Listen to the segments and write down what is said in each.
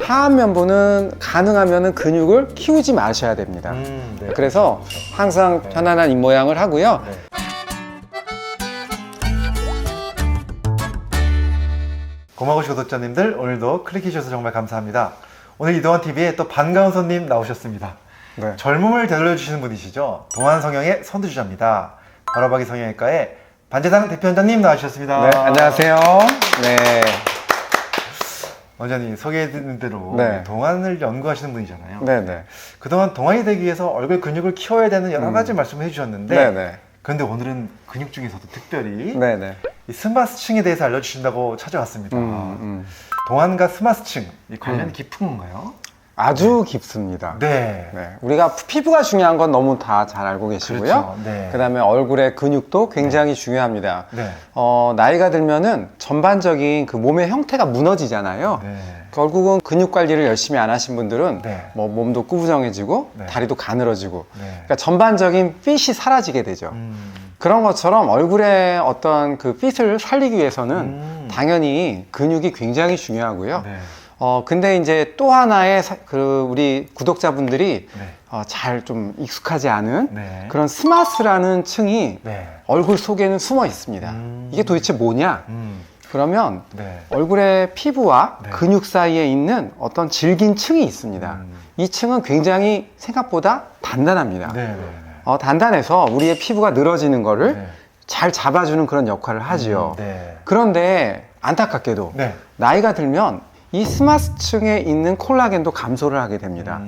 하안면부는 가능하면 근육을 키우지 마셔야 됩니다. 네. 그래서 항상 편안한 입모양을 하고요. 네. 고마우시 구독자님들, 오늘도 클릭해주셔서 정말 감사합니다. 오늘 이동환TV에 또 반가운 손님 나오셨습니다. 네. 젊음을 되돌려주시는 분이시죠. 동안성형의 선두주자입니다. 바로박이 성형외과의 반재상 대표원장님 나와주셨습니다. 네, 안녕하세요. 네. 원장님 소개해드린 대로 네. 동안을 연구하시는 분이잖아요. 네네. 그동안 동안이 되기 위해서 얼굴 근육을 키워야 되는 여러 가지 말씀을 해주셨는데 네네. 그런데 오늘은 근육 중에서도 특별히 네네. 이 스마스층에 대해서 알려주신다고 찾아왔습니다. 동안과 스마스층 이 관련이 깊은 건가요? 아주 깊습니다. 네. 네. 우리가 피부가 중요한 건 너무 다 잘 알고 계시고요. 그렇죠. 네. 그다음에 얼굴의 근육도 굉장히 중요합니다. 네. 나이가 들면은 전반적인 그 몸의 형태가 무너지잖아요. 네. 결국은 근육 관리를 열심히 안 하신 분들은 네. 뭐 몸도 꾸부정해지고 네. 다리도 가늘어지고 네. 그러니까 전반적인 핏이 사라지게 되죠. 그런 것처럼 얼굴의 어떤 그 핏을 살리기 위해서는 당연히 근육이 굉장히 중요하고요. 네. 근데 이제 또 하나의 우리 구독자분들이 네. 잘 좀 익숙하지 않은 네. 그런 스마스라는 층이 네. 얼굴 속에는 숨어 있습니다. 이게 도대체 뭐냐? 그러면 네. 얼굴의 피부와 네. 근육 사이에 있는 어떤 질긴 층이 있습니다. 이 층은 굉장히 생각보다 단단합니다. 네. 네. 단단해서 우리의 피부가 늘어지는 거를 네. 잘 잡아주는 그런 역할을 하지요. 네. 그런데 안타깝게도 네. 나이가 들면 이 스마스층에 있는 콜라겐도 감소를 하게 됩니다.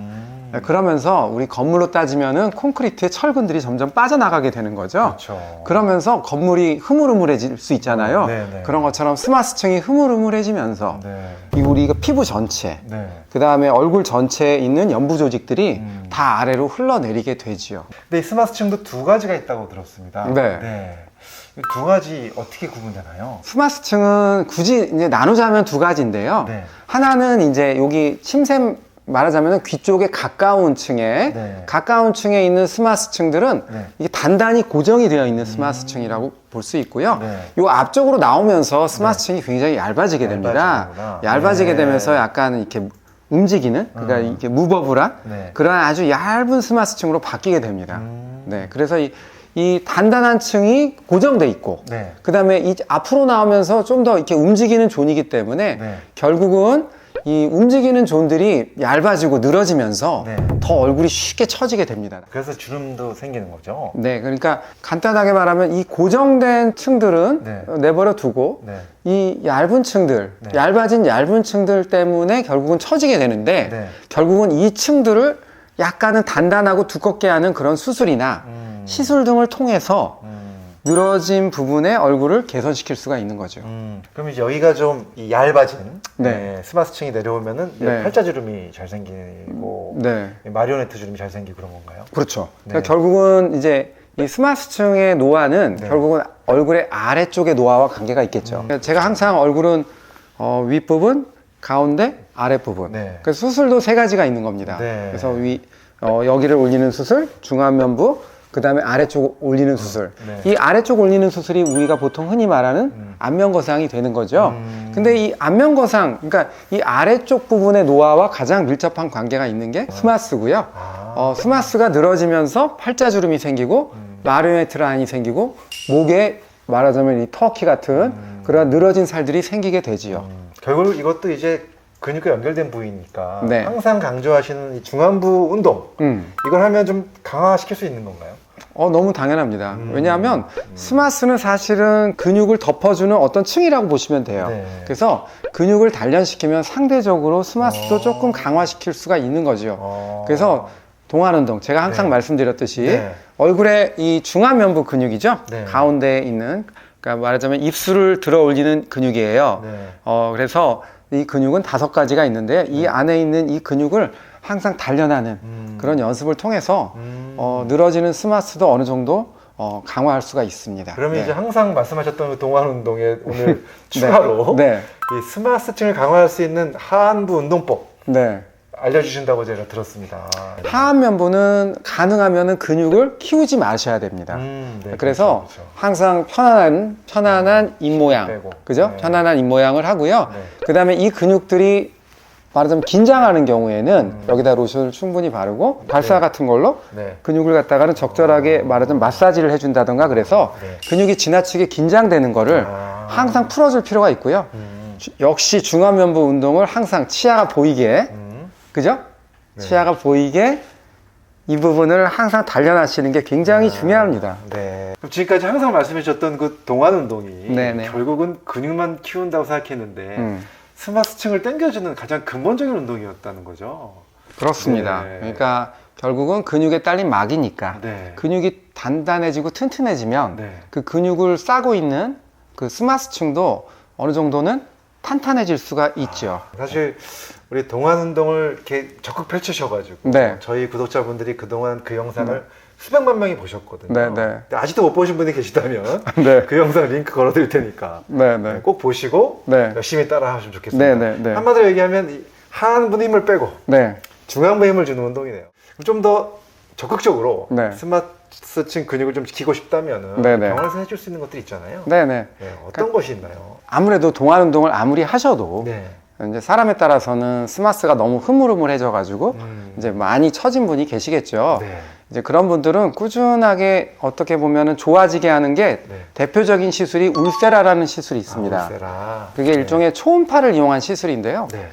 그러면서 우리 건물로 따지면은 콘크리트의 철근들이 점점 빠져나가게 되는 거죠. 그렇죠. 그러면서 건물이 흐물흐물해질 수 있잖아요. 네. 그런 것처럼 스마스층이 흐물흐물해지면서 네. 우리가 피부 전체, 네. 그 다음에 얼굴 전체에 있는 연부 조직들이 다 아래로 흘러내리게 되지요. 근데 이 스마스층도 두 가지가 있다고 들었습니다. 네. 이 두 가지 어떻게 구분되나요? 스마스층은 굳이 이제 나누자면 두 가지인데요. 네. 하나는 이제 여기 침샘 말하자면 귀 쪽에 가까운 층에 네. 가까운 층에 있는 스마스층들은 네. 이게 단단히 고정이 되어 있는 스마스층이라고 볼 수 있고요. 네. 요 앞쪽으로 나오면서 스마스층이 굉장히 얇아지게 됩니다. 얇아지는구나. 얇아지게 네. 되면서 약간 이렇게 움직이는, 그러니까 이렇게 무버블한 네. 그런 아주 얇은 스마스층으로 바뀌게 됩니다. 네, 그래서 이 단단한 층이 고정돼 있고, 네. 그 다음에 이 앞으로 나오면서 좀 더 이렇게 움직이는 존이기 때문에 네. 결국은 이 움직이는 존들이 얇아지고 늘어지면서 네. 더 얼굴이 쉽게 처지게 됩니다. 그래서 주름도 생기는 거죠. 네, 그러니까 간단하게 말하면 이 고정된 층들은 네. 내버려 두고 네. 이 얇은 층들, 네. 얇아진 얇은 층들 때문에 결국은 처지게 되는데 네. 결국은 이 층들을 약간은 단단하고 두껍게 하는 그런 수술이나 시술 등을 통해서 늘어진 부분의 얼굴을 개선시킬 수가 있는 거죠. 그럼 이제 여기가 좀 이 얇아진 네. 스마스층이 내려오면은 네. 팔자주름이 잘 생기고 네. 마리오네트 주름이 잘 생기고 그런 건가요? 그렇죠. 네. 그러니까 결국은 이제 이 스마스층의 노화는 네. 결국은 얼굴의 아래쪽의 노화와 관계가 있겠죠. 제가 항상 얼굴은 윗부분, 가운데, 아랫부분. 네. 그래서 수술도 세 가지가 있는 겁니다. 네. 그래서 여기를 올리는 수술, 중안면부, 그 다음에 아래쪽 올리는 수술. 네. 이 아래쪽 올리는 수술이 우리가 보통 흔히 말하는 안면거상이 되는 거죠. 근데 이 안면거상, 그러니까 이 아래쪽 부분의 노화와 가장 밀접한 관계가 있는 게 스마스고요. 스마스가 늘어지면서 팔자주름이 생기고 마리오네트 라인이 생기고 목에 말하자면 이 터키 같은 그런 늘어진 살들이 생기게 되지요. 결국 이것도 이제 근육과 연결된 부위니까 네. 항상 강조하시는 이 중안부 운동 이걸 하면 좀 강화시킬 수 있는 건가요? 너무 당연합니다. 왜냐하면 스마스는 사실은 근육을 덮어주는 어떤 층이라고 보시면 돼요. 네. 그래서 근육을 단련시키면 상대적으로 스마스도 조금 강화시킬 수가 있는 거죠. 그래서 동안운동, 제가 항상 네. 말씀드렸듯이 네. 얼굴의 이 중안면부 근육이죠. 네. 가운데에 있는, 그러니까 말하자면 입술을 들어 올리는 근육이에요. 네. 그래서 이 근육은 5가지가 있는데 이 안에 있는 이 근육을 항상 단련하는 그런 연습을 통해서 늘어지는 스마스도 어느 정도 강화할 수가 있습니다. 그러면 네. 이제 항상 말씀하셨던 그 동안 운동에 오늘 추가로 네. 이 스마스층을 강화할 수 있는 하안부 운동법 네. 알려주신다고 제가 들었습니다. 하안면부는 가능하면 근육을 키우지 마셔야 됩니다. 네, 그래서 그렇죠. 항상 편안한 입모양, 빼고. 그죠? 네. 편안한 입모양을 하고요. 네. 그 다음에 이 근육들이 말하자면 긴장하는 경우에는 여기다 로션을 충분히 바르고 발사 같은 걸로 네. 근육을 갖다가는 적절하게 말하자면 마사지를 해준다던가 그래서 네. 근육이 지나치게 긴장되는 거를 항상 풀어줄 필요가 있고요. 역시 중안면부 운동을 항상 치아가 보이게 그죠? 네. 치아가 보이게 이 부분을 항상 단련하시는 게 굉장히 중요합니다. 네. 그럼 지금까지 항상 말씀해 주셨던 그 동안 운동이 네네. 결국은 근육만 키운다고 생각했는데 스마스층을 당겨주는 가장 근본적인 운동이었다는 거죠. 그렇습니다. 네. 그러니까 결국은 근육에 딸린 막이니까 네. 근육이 단단해지고 튼튼해지면 네. 그 근육을 싸고 있는 그 스마스층도 어느 정도는 탄탄해질 수가 있죠. 사실 우리 동안 운동을 이렇게 적극 펼치셔가지고 네. 저희 구독자분들이 그동안 그 영상을 수백만 명이 보셨거든요. 네, 네. 근데 아직도 못 보신 분이 계시다면 네. 그 영상 링크 걸어드릴 테니까 네, 네. 꼭 보시고 네. 열심히 따라 하시면 좋겠습니다. 네, 네, 네. 한마디로 얘기하면 이 하안부 힘을 빼고 네. 중앙부 힘을 주는 운동이네요. 좀 더 적극적으로 네. 스마스층 근육을 좀 지키고 싶다면 네, 네. 병원에서 해줄 수 있는 것들이 있잖아요. 네, 네. 네, 어떤 것이 있나요? 아무래도 동안 운동을 아무리 하셔도 네. 이제 사람에 따라서는 스마스가 너무 흐물흐물해져 가지고 이제 많이 처진 분이 계시겠죠. 네. 이제 그런 분들은 꾸준하게 어떻게 보면은 좋아지게 하는 게 네. 대표적인 시술이 울세라라는 시술이 있습니다. 울세라. 그게 일종의 초음파를 이용한 시술인데요. 네.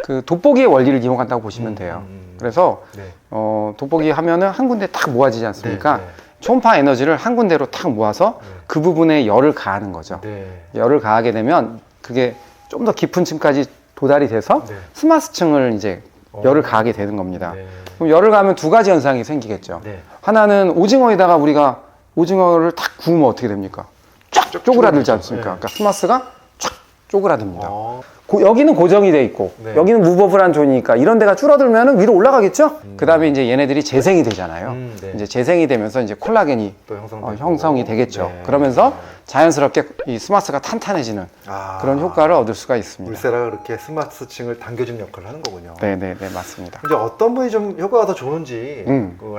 그 돋보기의 원리를 이용한다고 보시면 돼요. 그래서 네. 돋보기 하면은 한 군데 딱 모아지지 않습니까? 네, 네. 초음파 에너지를 한 군데로 탁 모아서 그 부분에 열을 가하는 거죠. 네. 열을 가하게 되면 그게 좀 더 깊은 층까지 도달이 돼서 네. 스마스층을 이제 열을 가하게 되는 겁니다. 네. 그럼 열을 가하면 두 가지 현상이 생기겠죠. 네. 하나는 오징어에다가 우리가 오징어를 탁 구우면 어떻게 됩니까? 쫙 쪼그라들지 않습니까? 네. 그러니까 스마스가 쫙 쪼그라듭니다. 어. 여기는 고정이 돼 있고 네. 여기는 무버블한 존이니까 이런 데가 줄어들면 위로 올라가겠죠? 그 다음에 이제 얘네들이 재생이 되잖아요. 네. 이제 재생이 되면서 이제 콜라겐이 또 형성되고. 형성이 되겠죠. 네. 그러면서 자연스럽게 이 스마스가 탄탄해지는 아. 그런 효과를 얻을 수가 있습니다. 울세라가 그렇게 스마스층을 당겨주는 역할을 하는 거군요. 네네네, 맞습니다. 이제 어떤 분이 좀 효과가 더 좋은지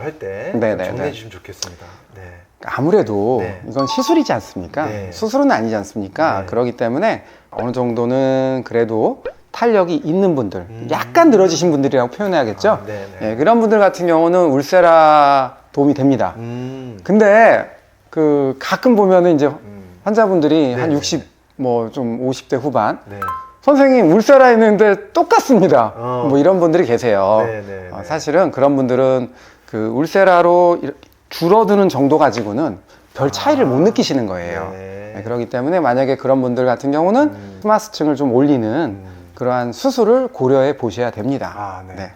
할 때 네네네. 정리해 주시면 좋겠습니다. 네. 아무래도 네. 이건 시술이지 않습니까? 네. 수술은 아니지 않습니까? 네. 그렇기 때문에 어느 정도는 그래도 탄력이 있는 분들, 약간 늘어지신 분들이라고 표현해야겠죠? 아, 네네. 예, 그런 분들 같은 경우는 울세라 도움이 됩니다. 근데 그 가끔 보면은 이제 환자분들이 한 네네. 60, 뭐 좀 50대 후반, 네. 선생님 울세라 했는데 똑같습니다. 뭐 이런 분들이 계세요. 네네. 사실은 그런 분들은 그 울세라로 줄어드는 정도 가지고는 별 차이를 못 느끼시는 거예요. 네. 네, 그렇기 때문에 만약에 그런 분들 같은 경우는 스마스층을 좀 올리는 그러한 수술을 고려해 보셔야 됩니다. 아, 네. 네.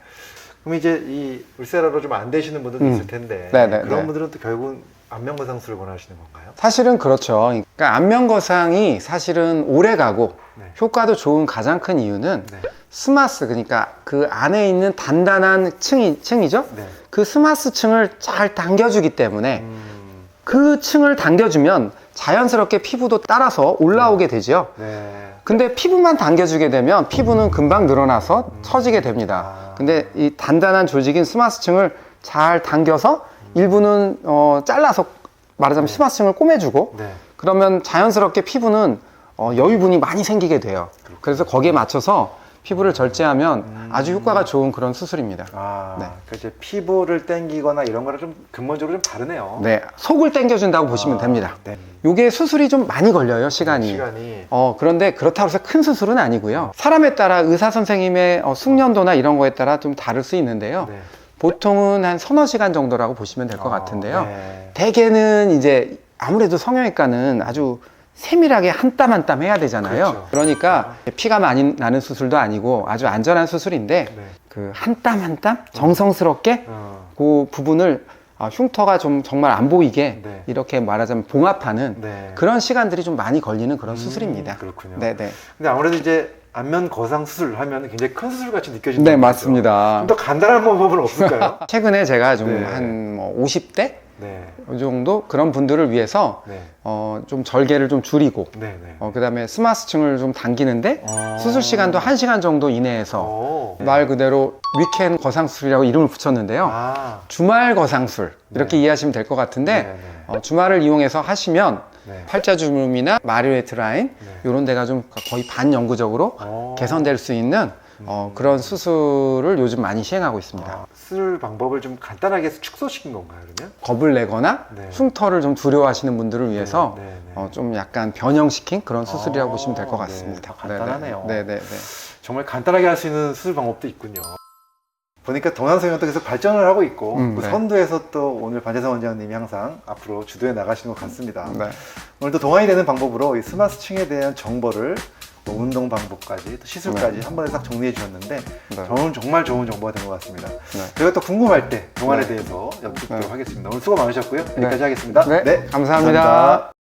그럼 이제 이 울세라로 좀 안 되시는 분들도 있을 텐데 네네, 그런 네. 분들은 또 결국은 안면거상술을 원하시는 건가요? 사실은 그렇죠. 그러니까 안면거상이 사실은 오래 가고 네. 효과도 좋은 가장 큰 이유는 네. 스마스, 그러니까 그 안에 있는 단단한 층이죠. 네. 그 스마스층을 잘 당겨주기 때문에 그 층을 당겨주면 자연스럽게 피부도 따라서 올라오게 되죠. 네. 근데 피부만 당겨주게 되면 피부는 금방 늘어나서 처지게 됩니다. 근데 이 단단한 조직인 스마스층을 잘 당겨서 일부는 잘라서 말하자면 스마스층을 꼬매주고 네. 그러면 자연스럽게 피부는 여유분이 많이 생기게 돼요. 그래서 거기에 맞춰서 피부를 절제하면 아주 효과가 좋은 그런 수술입니다. 아, 네. 그 이제 피부를 당기거나 이런 거랑 좀 근본적으로 좀 다르네요. 네, 속을 당겨준다고 보시면 됩니다. 네. 요게 수술이 좀 많이 걸려요, 시간이. 그런데 그렇다고 해서 큰 수술은 아니고요. 사람에 따라 의사 선생님의 숙련도나 이런 거에 따라 좀 다를 수 있는데요. 네. 보통은 한 서너 시간 정도라고 보시면 될 것 같은데요. 네. 대개는 이제 아무래도 성형외과는 아주 세밀하게 한 땀 한 땀 해야 되잖아요. 그렇죠. 그러니까 피가 많이 나는 수술도 아니고 아주 안전한 수술인데 네. 그 한 땀 한 땀 정성스럽게 그 부분을 흉터가 좀 정말 안 보이게 네. 이렇게 말하자면 봉합하는 네. 그런 시간들이 좀 많이 걸리는 그런 수술입니다. 그렇군요. 네네. 근데 아무래도 이제 안면 거상 수술 하면 굉장히 큰 수술 같이 느껴진다. 네, 맞습니다. 좀 더 간단한 방법은 없을까요? 최근에 제가 좀 네. 한 50대 네. 이 정도 그런 분들을 위해서 네. 좀 절개를 좀 줄이고 네. 네. 그 다음에 스마스층을 좀 당기는데 수술 시간도 1시간 정도 이내에서 오. 말 그대로 위켄 거상술이라고 이름을 붙였는데요. 아. 주말 거상술 이렇게 이해하시면 될 것 같은데 네, 네. 주말을 이용해서 하시면 네. 팔자주름이나 마리오에트 라인 네. 이런 데가 좀 거의 반영구적으로 오. 개선될 수 있는 그런 수술을 요즘 많이 시행하고 있습니다. 수술 방법을 좀 간단하게 축소시킨 건가요, 그러면? 겁을 내거나 네. 흉터를 좀 두려워하시는 분들을 위해서 네, 네, 네. 좀 약간 변형시킨 그런 수술이라고 보시면 될 것 네, 같습니다. 간단하네요. 네네. 정말 간단하게 할 수 있는 수술 방법도 있군요. 보니까 동안성형도 계속 발전을 하고 있고 그 네. 선두에서 또 오늘 반재성 원장님이 항상 앞으로 주도해 나가시는 것 같습니다. 네. 오늘도 동안이 되는 방법으로 이 스마스층에 대한 정보를 뭐 운동 방법까지 또 시술까지 한 번에 싹 정리해 주셨는데 저는 정말 좋은 정보가 된 것 같습니다. 저희가 또 궁금할 때 동안에 대해서 여쭙도록 하겠습니다. 오늘 수고 많으셨고요. 여기까지 하겠습니다. 네. 감사합니다.